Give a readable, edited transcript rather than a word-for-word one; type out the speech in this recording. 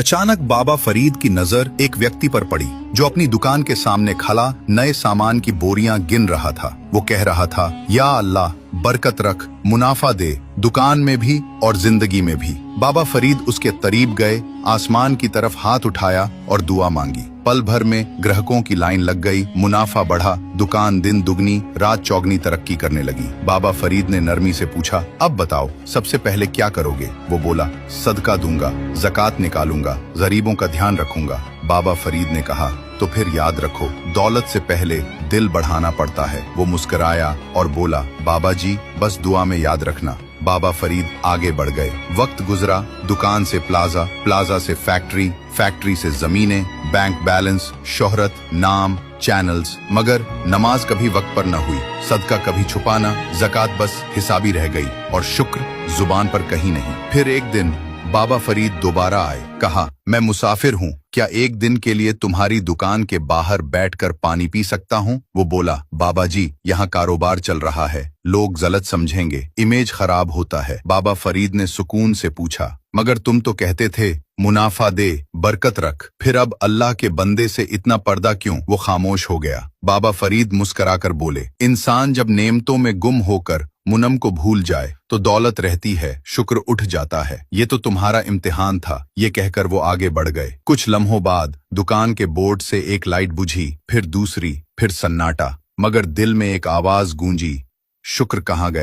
अचानक बाबा फरीद की नजर एक व्यक्ति पर पड़ी जो अपनी दुकान के सामने खड़ा नए सामान की बोरियां गिन रहा था। वो कह रहा था, या अल्लाह बरकत रख, मुनाफा दे, दुकान में भी और जिंदगी में भी। बाबा फरीद उसके करीब गए, आसमान की तरफ हाथ उठाया और दुआ मांगी। पल भर में ग्राहकों की लाइन लग गई, मुनाफा बढ़ा, दुकान दिन दुगनी रात चौगनी तरक्की करने लगी। बाबा फरीद ने नरमी से पूछा, अब बताओ सबसे पहले क्या करोगे? वो बोला, सदका दूंगा, ज़कात निकालूंगा, गरीबों का ध्यान रखूंगा। बाबा फरीद ने कहा, तो फिर याद रखो, दौलत से पहले दिल बढ़ाना पड़ता है। वो मुस्कुराया और बोला, बाबा जी बस दुआ में याद रखना। बाबा फरीद आगे बढ़ गए। वक्त गुजरा, दुकान से प्लाजा, प्लाजा से फैक्ट्री, फैक्ट्री से जमीनें, बैंक बैलेंस, शोहरत, नाम, चैनल्स, मगर नमाज कभी वक्त पर न हुई, सदका कभी छुपाना, ज़कात बस हिसाबी रह गई और शुक्र जुबान पर कहीं नहीं। फिर एक दिन बाबा फरीद दोबारा आए, कहा, मैं मुसाफिर हूँ, क्या एक दिन के लिए तुम्हारी दुकान के बाहर बैठकर पानी पी सकता हूँ? वो बोला, बाबा जी यहाँ कारोबार चल रहा है, लोग गलत समझेंगे, इमेज खराब होता है। बाबा फरीद ने सुकून से पूछा, मगर तुम तो कहते थे मुनाफा दे, बरकत रख, फिर अब अल्लाह के बंदे से इतना पर्दा क्यों? वो खामोश हो गया। बाबा फरीद मुस्कुराकर बोले, इंसान जब नेमतों में गुम होकर मुनम को भूल जाए तो दौलत रहती है, शुक्र उठ जाता है। ये तो तुम्हारा इम्तिहान था। ये कहकर वो आगे बढ़ गए। कुछ लम्हों बाद दुकान के बोर्ड से एक लाइट बुझी, फिर दूसरी, फिर सन्नाटा, मगर दिल में एक आवाज गूंजी, शुक्र कहाँ गया?